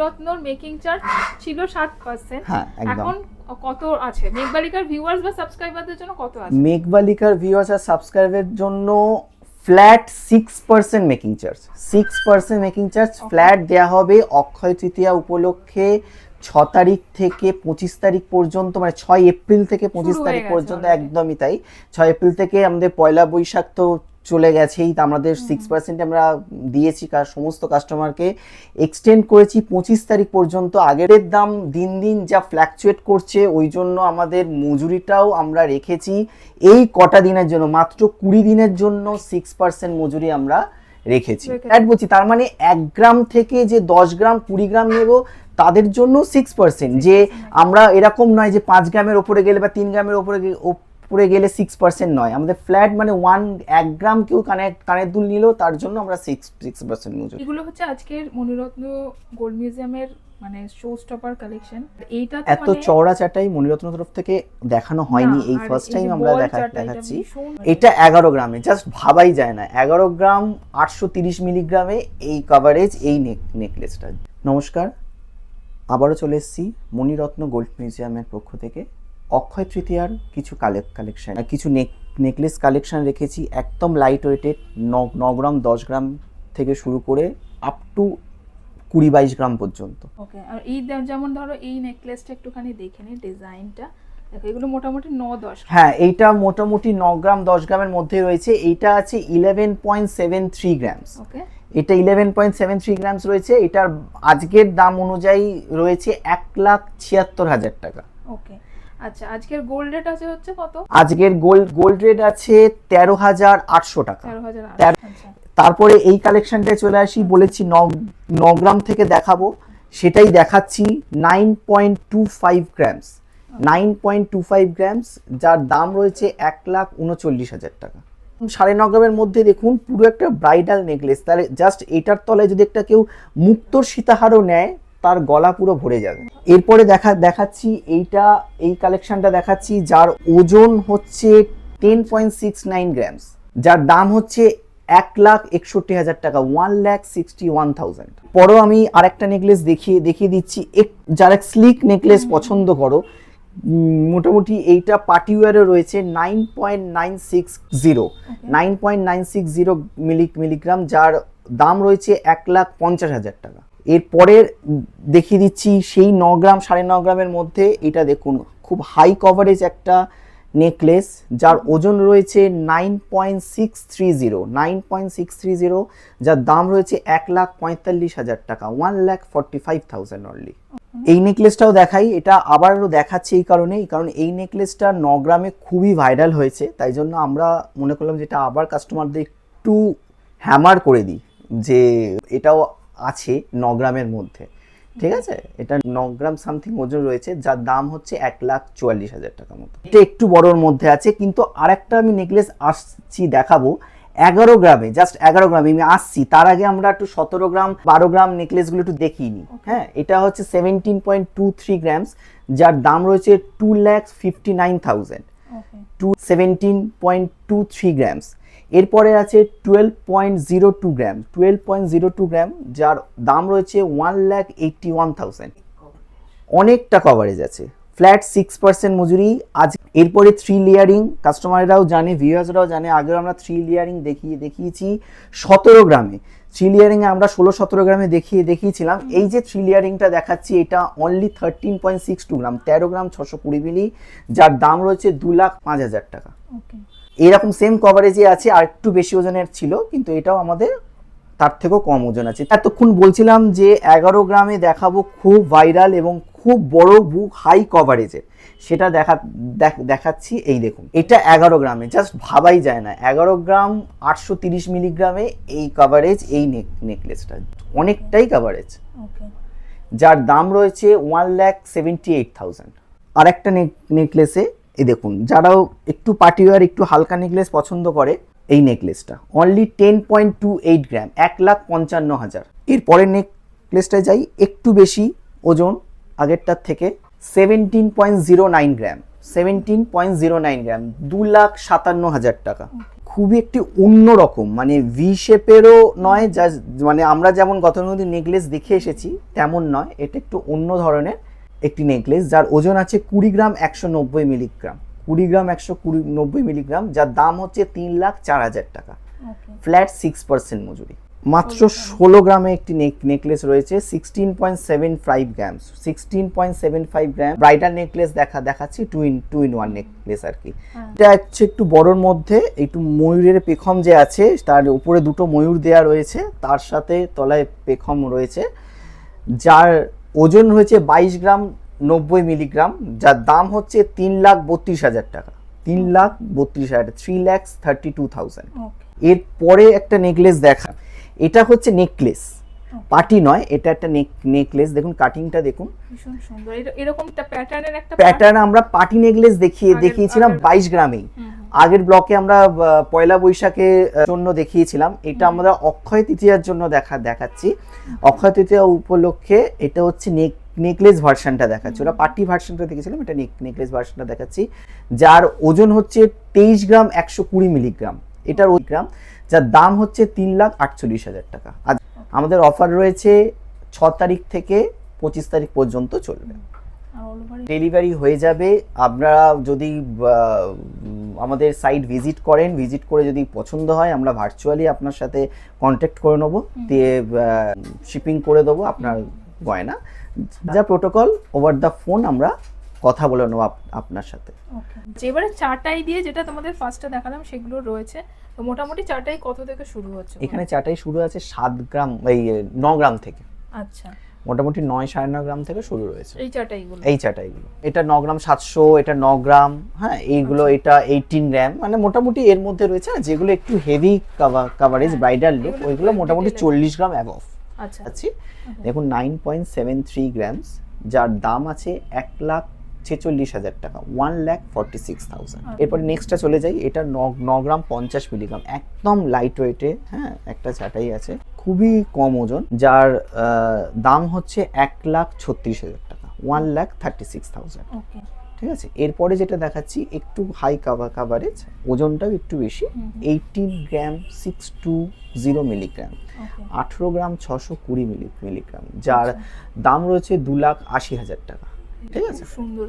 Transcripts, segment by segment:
রত্নর making charge ছিল 60%, হ্যাঁ একদম। এখন কত আছে মেঘবালিকার ভিউয়ার্স বা সাবস্ক্রাইবারদের জন্য? কত আছে মেঘবালিকার ভিউয়ার্স আর সাবস্ক্রাইবারের জন্য flat 6% making charge, 6% making charge flat দেওয়া হবে অক্ষয় তৃতীয়া উপলক্ষে 6 তারিখ থেকে 25 তারিখ পর্যন্ত, মানে 6 এপ্রিল থেকে 25 তারিখ পর্যন্ত। একদমই তাই, 6 এপ্রিল থেকে আমাদের পয়লা বৈশাখ তো চলে গেছেই, তা আমাদের 6% আমরা দিয়েছি সমস্ত কাস্টমারকে, এক্সটেন্ড করেছি 25 তারিখ পর্যন্ত। আগের দাম দিন দিন যা ফ্ল্যাকচুয়েট করছে, ওই জন্য আমাদের মজুরিটাও আমরা রেখেছি এই কটা দিনের জন্য, মাত্র 20 দিনের জন্য 6% মজুরি আমরা রেখেছি। বলছি তার মানে 1 গ্রাম থেকে যে 10 গ্রাম 20 গ্রাম নেব তাদের জন্য 6%, যে আমরা এরকম নয় যে 5 গ্রামের ওপরে গেলে বা 3 গ্রামের উপরে গেলে 6% নয়, আমাদের ফ্ল্যাট মানে 1 গ্রাম কেউ কানের দুল নিলেও তার জন্য আমরা 6% মজুরি। এগুলো হচ্ছে আজকের মণিরত্ন গোল্ড মিউজিয়ামের মানে শো স্টপার কালেকশন। এইটা তো এত চওড়া চাটাই মণিরত্ন তরফ থেকে দেখানো হয়নি, এই ফার্স্ট টাইম আমরা দেখাচ্ছি। এটা 11 গ্রামে, জাস্ট ভাবাই যায় না, 11 গ্রাম 830 মিলিগ্রামে এই কভারেজ এই নেকলেসটা। নমস্কার, আবারও চলে এসেছি মণিরত্ন গোল্ড মিউজিয়ামের পক্ষ থেকে। অক্ষয় তৃতীয়ার কিছু কালেকশন, কিছু নেকলেস কালেকশন রেখেছি, একদম লাইট ওয়েটেড, 9 গ্রাম 10 গ্রাম থেকে শুরু করে আপ টু 20-22 গ্রাম পর্যন্ত। ওকে, আর এই যেমন ধরো এই নেকলেসটা একটুখানি দেখে নি ডিজাইনটা, দেখো এগুলো মোটামুটি 9-10। হ্যাঁ, এইটা মোটামুটি 9 গ্রাম 10 গ্রামের মধ্যে রয়েছে। এইটা আছে 11.73 গ্রামস। ওকে, এটা 11.73 গ্রামস রয়েছে। এটার আজকের দাম অনুযায়ী রয়েছে 1,76,000 টাকা। ওকে, আচ্ছা আজকের গোল্ড রেট আছে হচ্ছে কত? আজকের গোল্ড রেট আছে 13,800 টাকা। 13,800। তারপরে এই কালেকশনটায় চলে আসি, বলেছি 9 গ্রাম থেকে দেখাবো, সেটাই দেখাচ্ছি। 9.25 গ্রামস, 9.25 গ্রামস, যার দাম রয়েছে 1,39,000 টাকা। 9.5 গ্রামের মধ্যে দেখুন পুরো একটা ব্রাইডাল নেকলেস, তাহলে জাস্ট এটার তলায় যদি একটা কেউ মুক্তোর সীতাহারও নেয় তার গলা পুরো ভরে যাবে। এরপরে দেখাচ্ছি এই কালেকশনটা দেখাচ্ছি, যার ওজন হচ্ছে 10.69 গ্রামস, যার দাম হচ্ছে 1,61,000 টাকা, 1,61,000। পরও আমি আরেকটা নেকলেস দেখিয়ে দিচ্ছি, যারা স্লিক নেকলেস পছন্দ করো, মোটামুটি এইটা পার্টিওয়ারে রয়েছে 9.960 মিলিগ্রাম, যার দাম রয়েছে 1,50,000 টাকা। এরপরে দেখিয়ে দিচ্ছি সেই 9 গ্রাম 9.5 গ্রামের মধ্যে, এটা দেখুন খুব হাই কভারেজ একটা নেকলেস, যার ওজন রয়েছে 9.630, যার দাম রয়েছে 1,45,000 টাকা, 1,45,000 অনলি। এই নেকলেসটাও দেখাই, এটা আবারও দেখাচ্ছি কারণ এই নেকলেসটা 9 গ্রামে খুবই ভাইরাল হয়েছে, তাই জন্য আমরা মনে করলাম যেটা আবার কাস্টমারদের একটু হ্যামার করে দিই, যে এটাও আছে 9 গ্রামের মধ্যে। ঠিক আছে, এটা 9 গ্রাম সামথিং ওজন রয়েছে, যার দাম হচ্ছে 1,44,000 টাকা মতো। এটা একটু বড়োর মধ্যে আছে, কিন্তু আরেকটা আমি নেকলেস আসছি দেখাবো 11 গ্রামে, জাস্ট 11 গ্রামে আমি আসছি। তার আগে আমরা একটু 17 গ্রাম 12 গ্রাম নেকলেসগুলো একটু দেখিয়ে নিই। হ্যাঁ, এটা হচ্ছে 17.23 গ্রামস, যার দাম রয়েছে 2,59,000, 17.23 গ্রামস। এরপরে আছে 12.02 গ্রাম, 12.02 গ্রাম, যার দাম রয়েছে 1,81,000। অনেকটা কভারেজ আছে, ফ্ল্যাট 6% মজুরি। আজ এরপরে 3 লেয়ারিং, কাস্টমাররাও জানে, ভিউয়ার্সরাও জানে, আগেও আমরা 3 লেয়ারিং দেখিয়েছি 17 গ্রামে। 3 লেয়ারিংয়ে আমরা 16-17 গ্রামে দেখিয়েছিলাম। এই যে 3 লেয়ারিংটা দেখাচ্ছি, এটা অনলি 13.62 গ্রাম, 13 গ্রাম 620 মিলি, যার দাম রয়েছে 2,05,000 টাকা। এরকম সেম কভারেজে আছে, আর একটু বেশি ওজনের ছিল, কিন্তু এটাও আমাদের তার থেকেও কম ওজন আছে। এতক্ষণ বলছিলাম যে 11 গ্রামে দেখাবো, খুব ভাইরাল এবং খুব বড় বুক, হাই কভারেজের, সেটা দেখাচ্ছি। এই দেখুন, এটা 11 গ্রামে, জাস্ট ভাবাই যায় না, 11 গ্রাম 830 মিলিগ্রামে এই কভারেজ, এই নেকলেসটা অনেকটাই কভারেজ, যার দাম রয়েছে 1,78,000। আর একটা নেকলেসে এই দেখুন, যারাও একটু পার্টিওয়ার একটু হালকা নেকলেস পছন্দ করে, এই নেকলেসটা অনলি 10.28 গ্রাম, 1,55,000। এরপরের নেকলেসটায় যাই, একটু বেশি ওজন আগেরটার থেকে, 17.09 গ্রাম, 17.09 গ্রাম, 2,57,000 টাকা। খুবই একটি অন্যরকম, মানে ভি শেপেরও নয়, যা মানে আমরা যেমন গতানুগতিক নেকলেস দেখে এসেছি তেমন নয়, এটা একটু অন্য ধরনের একটি নেকলেস, যার ওজন আছে 20 গ্রাম 190 মিলিগ্রাম, 20 গ্রাম 190 মিলিগ্রাম, যার দাম হচ্ছে 3,04,000 টাকা। ফ্ল্যাট 6% মজুরি। মাত্র 16 গ্রামে একটি নেকলেস রয়েছে, 16.75 গ্রাম, 16.75 গ্রাম ব্রাইডাল নেকলেস দেখাচ্ছি, টু ইন ওয়ান নেকলেস আর কি। এটা হচ্ছে একটু বড়র মধ্যে, একটু ময়ূরের পেখম যে আছে তার উপরে দুটো ময়ূর দেয়া রয়েছে, তার সাথে তলায় পেখম রয়েছে, যার ওজন হয়েছে 22 গ্রাম 90 মিলিগ্রাম, যার দাম হচ্ছে 3,32,000 টাকা। 3,32,000, 3,32,000। এরপরে একটা নেকলেস দেখা, এটা হচ্ছে নেকলেস, পার্টি নয়, এটা একটা নেকলেস। দেখুন কাটিংটা দেখুন, ভীষণ সুন্দর। এরকম একটা প্যাটার্নের একটা প্যাটার্ন আমরা পার্টি নেকলেস দেখিয়েছিলাম 22 গ্রামে। আগের ব্লকে আমরা পয়লা বৈশাখের জন্য দেখিয়েছিলাম, এটা আমরা অক্ষয় তৃতীয়ার জন্য দেখাচ্ছি। অক্ষয় তৃতীয়া উপলক্ষে এটা হচ্ছে নেকলেস ভার্সনটা দেখাচ্ছি, ওরা পার্টি ভার্সনটা দেখেছিলাম, এটা নেকলেস ভার্সনটা দেখাচ্ছি, যার ওজন হচ্ছে 23 গ্রাম 120 মিলিগ্রাম, এটার গ্রাম, যার দাম হচ্ছে 3,48,000 টাকা। আজ আমাদের অফার রয়েছে 6 তারিখ থেকে 25 তারিখ পর্যন্ত চলবে, ডেলিভারি হয়ে যাবে। আপনারা যদি আমাদের সাইট ভিজিট করেন, ভিজিট করে যদি পছন্দ হয় আমরা ভার্চুয়ালি আপনার সাথে কন্ট্যাক্ট করে নেবো, দিয়ে শিপিং করে দেবো আপনার গয়না। যা প্রোটোকল ওভার দ্য ফোন আমরা কথা বলে নেবো আপনার সাথে। যেবারে চাটাই দিয়ে যেটা তোমাদের ফার্স্টে দেখালাম সেগুলো রয়েছে, তো মোটামুটি চাটাই কত থেকে শুরু হচ্ছে? এখানে চাটাই শুরু আছে 7 গ্রাম, এই 9 গ্রাম থেকে। আচ্ছা, মোটামুটি 9-9.5 গ্রাম থেকে শুরু রয়েছে এই চাটাইগুলো। এটা 9 গ্রাম 700, এটা 9 গ্রাম, হ্যাঁ এইগুলো এটা 18 গ্রাম, মানে মোটামুটি এর মধ্যে রয়েছে। আর যেগুলো একটু হেভি কাভারেজ ব্রাইডাল লুক, ওইগুলো মোটামুটি 40 গ্রাম অ্যাবভ। আচ্ছা, দেখুন 9.73 গ্রামস, যার দাম আছে 1,46,000 টাকা, 1,46,000। এরপরে নেক্সটটা চলে যাই, এটা 9 গ্রাম 50 মিলিগ্রাম, একদম লাইট ওয়েটে, হ্যাঁ একটা চাটাই আছে, খুবই কম ওজন, যার দাম হচ্ছে 1,36,000 টাকা, 1,36,000। ঠিক আছে। এরপরে যেটা দেখাচ্ছি একটু হাই কাভারেজ, ওজনটাও একটু বেশি, 18 গ্রাম 620 মিলিগ্রাম, 18 গ্রাম 620 মিলিগ্রাম, যার দাম রয়েছে 2,80,000 টাকা। ঠিক আছে, সুন্দর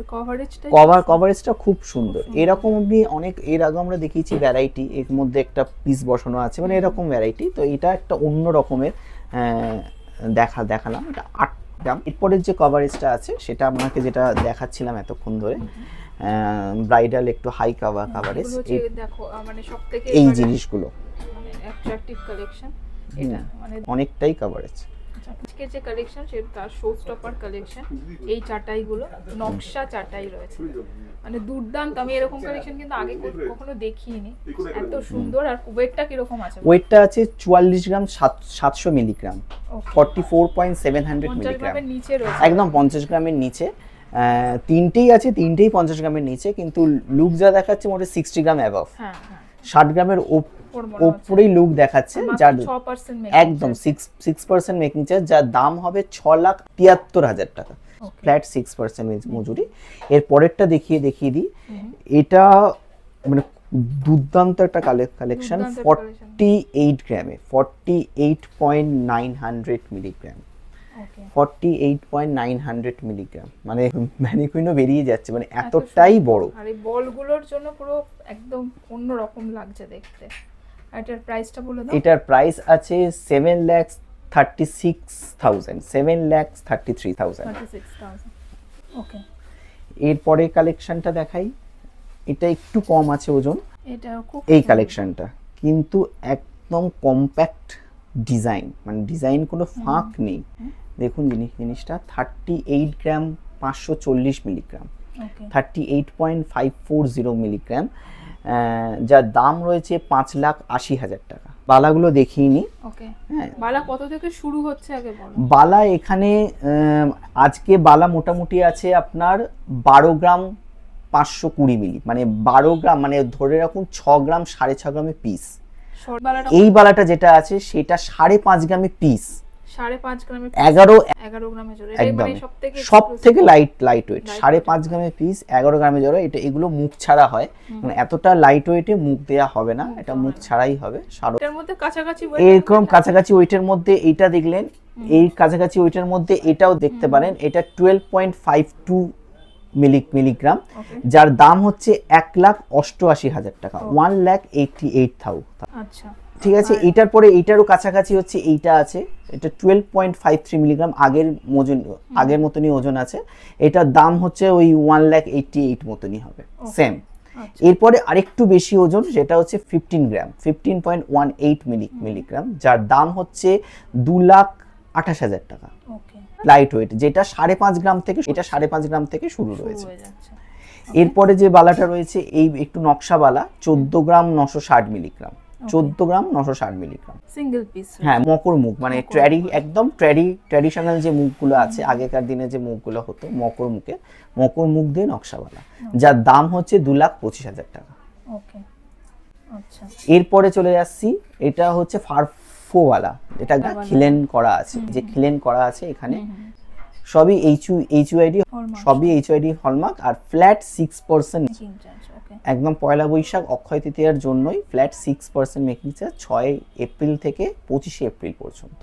কভারেজটা খুব সুন্দর। এরকম আমি অনেক এর আগে আমরা দেখিয়েছি ভ্যারাইটি, এর মধ্যে একটা পিস বসানো আছে, মানে এরকম ভ্যারাইটি, তো এটা একটা অন্য রকমের দেখালাম। এটা 8 গ্রাম। এরপরের যে কভারেজটা আছে সেটা আপনাকে যেটা দেখাচ্ছিলাম এতক্ষণ ধরে, ব্রাইডাল একটু হাই কাভারেজ, দেখো মানে সবথেকে এই জিনিসগুলো মানে অ্যাট্রাকটিভ কালেকশন, এটা মানে অনেকটাই কভারেজ। আজকের যে কালেকশন সেটা তার শো স্টপার কালেকশন, এই চাটাইগুলো নকশা চাটাই রয়েছে, মানে দুর্দান্ত। আমি এরকম কালেকশন কিন্তু আগে কখনো দেখিনি, এত সুন্দর। আর ওয়েটটা কিরকম আছে? ওয়েটটা আছে 44 গ্রাম 700 মিলিগ্রাম, 44.700 মিলিগ্রাম, একদম 50 গ্রামের নিচে। তিনটেই আছে, তিনটেই 50 গ্রামের নিচে, কিন্তু লুক যা দেখাচ্ছে মোটে 60 গ্রাম অ্যাবভ, 60 গ্রামের ওপরেই লুক দেখাচ্ছে, যার একদম 6% মেকিং চার্জ, যার দাম হবে 6,73,000 টাকা, ফ্ল্যাট 6% মজুরি। এর পরেরটা দেখিয়ে দিই, এটা মানে দুর্দান্ত একটা কালেকশন, 48 গ্রামে, 48.900 মিলিগ্রাম, 48.900 মিলিগ্রাম, মানে ম্যানিকুইনও বেরিয়ে যাচ্ছে, মানে এতটাই বড়। আর এই বলগুলোর জন্য পুরো একদম অন্য রকম লাগছে দেখতে। এটার প্রাইসটা বলে দাও। এটার প্রাইস আছে 7,36,000, 7,33,000। ওকে, এরপরে কালেকশনটা দেখাই, এটা একটু কম আছে ওজন, এটা খুব এই কালেকশনটা কিন্তু একদম কম্প্যাক্ট ডিজাইন, মানে ডিজাইন কোনো ফাঁক নেই। দেখুন জিনিসটা 38 গ্রাম 540 মিলিগ্রাম, 38.540 মিলিগ্রাম, যার দাম রয়েছে 5,80,000 টাকা। বালাগুলো দেখিয়ে নি। হ্যাঁ, বালা কত থেকে শুরু হচ্ছে আগে বলো। বালা এখানে আজকে বালা মোটামুটি আছে আপনার 12 গ্রাম 520 মিলি, মানে 12 গ্রাম, মানে ধরে রাখুন 6 গ্রাম 6.5 গ্রামে পিস। এই বালাটা যেটা আছে সেটা 5.5 গ্রামে পিস, 5.5 গ্রামের 11 গ্রামে জোড়া, একদম মানে সব থেকে লাইট ওয়েট 5.5 গ্রামের পিস 11 গ্রামে জোড়া। এটা এগুলো মুখ ছাড়া হয়, মানে এতটা লাইট ওয়েটে মুখ দেয়া হবে না, এটা মুখ ছাড়াই হবে। এটার মধ্যে কাছাকাছি এরকম কাছাকাছি ওয়েটের মধ্যে এইটা দেখলেন, এই কাছাকাছি ওয়েটের মধ্যে এটাও দেখতে পারেন। এটা 12.52 মিলিগ্রাম, যার দাম হচ্ছে 1,88,000 টাকা, 1,88,000। আচ্ছা ঠিক আছে, এটার পরে এটারও কাছাকাছি হচ্ছে এইটা আছে, এটা 12.53 মিলিগ্রাম, আগের মতনই ওজন আছে। এটার দাম হচ্ছে ওই 1,88,000 মতনই হবে, সেম। এরপরে আরেকটু বেশি ওজন, যেটা হচ্ছে 15 গ্রাম, 15.18 মিলিগ্রাম, যার দাম হচ্ছে 2,28,000 টাকা। লাইট ওয়েট, যেটা 5.5 গ্রাম থেকে, এটা 5.5 গ্রাম থেকে শুরু রয়েছে। এরপরে যে বালাটা রয়েছে এই একটু নকশা বালা, 14 গ্রাম 960 মিলিগ্রাম, 14 গ্রাম 960 মিলিগ্রাম, সিঙ্গেল পিস। হ্যাঁ, মকর মুখ, মানে একদম ট্র্যাডিশনাল যে মুখগুলো আছে, আগেকার দিনে যে মুখগুলো হতো মকর মুখ দিয়ে নকশাওয়ালা, যার দাম হচ্ছে 2,25,000 টাকা। ওকে, আচ্ছা। এরপরে চলে যাচ্ছি, এটা হচ্ছে ফারফোওয়ালা, এটা খিলেন করা আছে, যে খিলেন করা আছে এখানে সবই এইচইউআইডি, সবই এইচইউআইডি হলমার্ক, আর ফ্ল্যাট 6%, একদম পয়লা বৈশাখ অক্ষয় তৃতীয়ার জন্যই ফ্ল্যাট 6% মেকিং চার্জ, 6 এপ্রিল থেকে 25 এপ্রিল পর্যন্ত।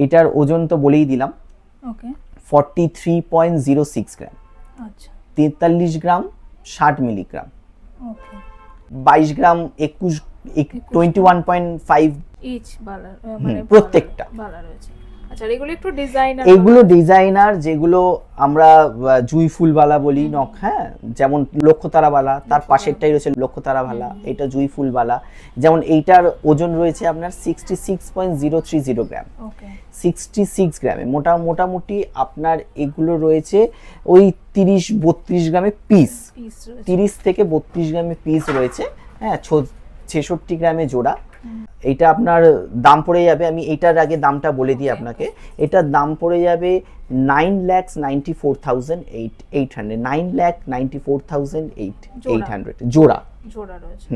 এটার ওজন তো বলেই দিলাম, 43.06 গ্রাম, 43 গ্রাম 60 মিলিগ্রাম, 22 গ্রাম 21.5 ইচ বালা, মানে প্রত্যেকটা বালা রয়েছে। আচ্ছা, এগুলো একটু ডিজাইনার, এগুলো ডিজাইনার, যেগুলো আমরা জুই ফুল বালা বলি, হ্যাঁ, যেমন লক্ষ্যতারা বালা, তার পাশেরটাই রয়েছে লক্ষ্যতারা বালা, এটা জুই ফুল বালা। যেমন এইটার ওজন রয়েছে আপনার 66.030 গ্রাম, 66 গ্রামে, মোটামুটি আপনার এগুলো রয়েছে ওই 30-32 গ্রামে পিস, 30 থেকে 32 গ্রামে পিস রয়েছে, হ্যাঁ, 66 গ্রামে জোড়া। এটা আপনার দাম পড়ে যাবে, আমি এটার আগে দামটা বলে দিই আপনাকে, এটার দাম পড়ে যাবে 9,94,800, 9,94,800 জোড়া রয়েছে।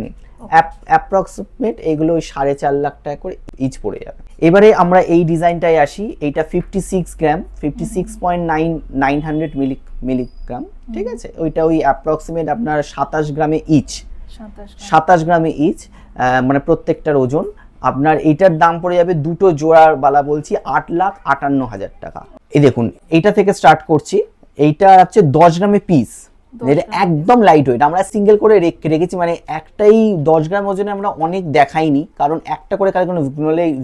অ্যাপ্রক্সিমেট এগুলো ওই 4.5 লাখ টাকা করে ইচ পড়ে যাবে। এবারে আমরা এই ডিজাইনটায় আসি, এইটা 56 গ্রাম, 56.900 মিলিগ্রাম, ঠিক আছে, ওইটা ওই অ্যাপ্রক্সিমেট আপনার 27 গ্রামে ইচ, 27 গ্রামে ইচ, মানে প্রত্যেকটার ওজন। আপনার এইটার দাম পড়ে যাবে, দুটো জোড়ার বালা বলছি, 8,58,000 টাকা। এই দেখুন, এইটা থেকে স্টার্ট করছি, এইটা হচ্ছে 10 গ্রামে পিস, যেটা একদম লাইট ওয়েট, আমরা সিঙ্গেল করে রেখেছি, মানে একটাই 10 গ্রাম ওজনে আমরা অনেক দেখাইনি, কারণ একটা করে কারণ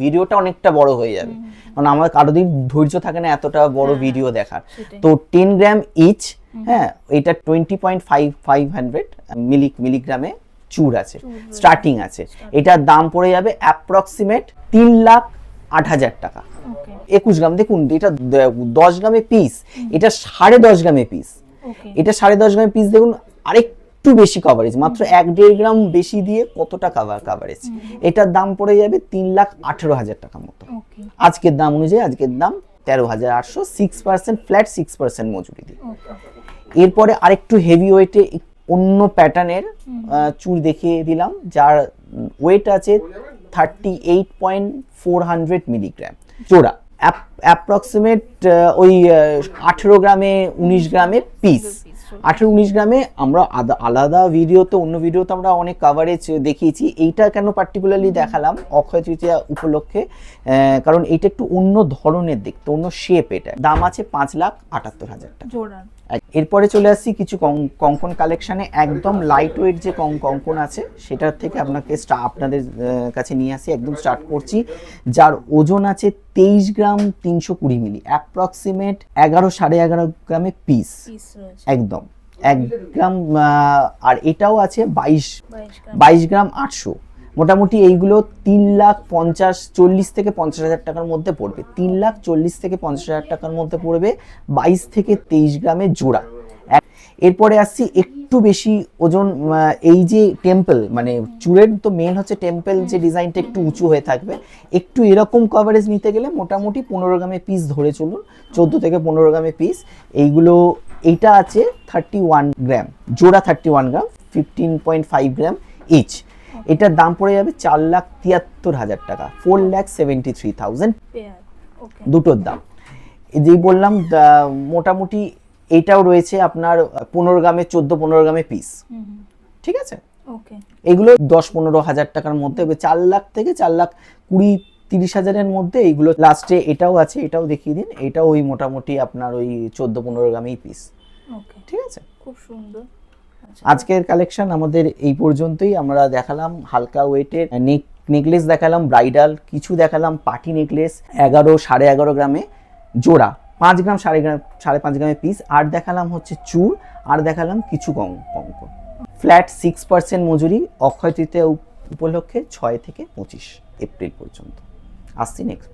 ভিডিওটা অনেকটা বড় হয়ে যাবে, কারণ আমার কারো দিন ধৈর্য থাকে না এতটা বড় ভিডিও দেখার। তো 10 গ্রাম ইচ, হ্যাঁ, এটা 20.500 মিলিগ্রামে চুর আছে, স্টার্টিং আছে। এটার দাম পড়ে যাবে অ্যাপ্রক্সিমেট 3,08,000 টাকা। 21 গ্রাম, দেখুন এটা 10 গ্রামে পিস, এটা 10.5 গ্রামে পিস, এটা 10.5 গ্রামে পিস, দেখুন আরেকটু বেশি কভারেজ, মাত্র 1.5 গ্রাম বেশি দিয়ে কতটা কভারেজ। এটার দাম পড়ে যাবে 3,18,000 টাকার মতো, আজকের দাম অনুযায়ী, আজকের দাম 13,800, 6% ফ্ল্যাট, 6% মজুরি দিয়ে। এরপরে আরেকটু হেভি ওয়েটে অন্য প্যাটার্নের চুল দেখিয়ে দিলাম, যার ওয়েট আছে 38.400 মিলিগ্রাম জোড়া, অ্যাপ্রক্সিমেট ওই 18 গ্রামে 19 গ্রামে পিস, 18-19 গ্রামে। আমরা আলাদা ভিডিওতে, অন্য ভিডিওতে আমরা অনেক কাভারেজ দেখিয়েছি, এইটা কেন পার্টিকুলারলি দেখালাম অক্ষয় তৃতীয়া উপলক্ষে, কারণ এইটা একটু অন্য ধরনের দেখতে, অন্য শেপ। এটা দাম আছে 5,78,000 টাকা জোড়া। এরপরে চলে আসছি কিছু কঙ্কন কালেকশানে, একদম লাইট ওয়েট যে কঙ্কন আছে সেটার থেকে আপনাদের কাছে নিয়ে আসি। একদম স্টার্ট করছি, যার ওজন আছে 23 গ্রাম 320 মিলি, অ্যাপ্রক্সিমেট 11-11.5 গ্রামে পিস, একদম 1 গ্রাম। আর এটাও আছে 22 গ্রাম 800, মোটামুটি এইগুলো 3,40,000 থেকে 50,000 টাকার মধ্যে পড়বে, 3,40,000 থেকে 50,000 টাকার মধ্যে পড়বে, 22 থেকে 23 গ্রামের জোড়া। এরপরে আসছি একটু বেশি ওজন, এই যে টেম্পল, মানে চুলের তো মেন হচ্ছে টেম্পল, যে ডিজাইনটা একটু উঁচু হয়ে থাকবে, একটু এরকম কভারেজ নিতে গেলে মোটামুটি 15 গ্রামের পিস ধরে চলুন, 14 থেকে 15 গ্রামের পিস এইগুলো। এইটা আছে 31 গ্রাম জোড়া, 31 গ্রাম, 15.5 গ্রাম ইচ। এটার দাম পড়ে যাবে 4,73,000 টাকা, 4,73,000 ওকে দুটোর দাম। এই যেই বললাম মোটামুটি এইটাও রয়েছে আপনার 15 গ্রামে 14-15 গ্রামে পিস, ঠিক আছে। ওকে এগুলো 10-15 হাজার টাকার মধ্যে, 4 লাখ থেকে 4,20,30 হাজারের মধ্যে এইগুলো। লাস্টে এটাও আছে, এটাও দেখিয়ে দিন। এটাও ওই মোটামুটি আপনার ওই 14-15 গ্রামেই পিস, ওকে ঠিক আছে। খুব সুন্দর। আচ্ছা আজকের কালেকশন আমাদের এই পর্যন্তই। আমরা দেখালাম হালকা ওয়েটের নেকলেস, দেখালাম ব্রাইডাল, কিছু দেখালাম পার্টি নেকলেস 11-11.5 গ্রামে জোড়া, 5 গ্রাম 5.5 গ্রামে পিস, আর দেখালাম হচ্ছে চূড়, আর দেখালাম কিছু কঙ্ক। ফ্ল্যাট 6% মজুরি, অক্ষয় তৃতীয়া উপলক্ষে 6 থেকে 25 এপ্রিল পর্যন্ত। আসছি নেক্সট।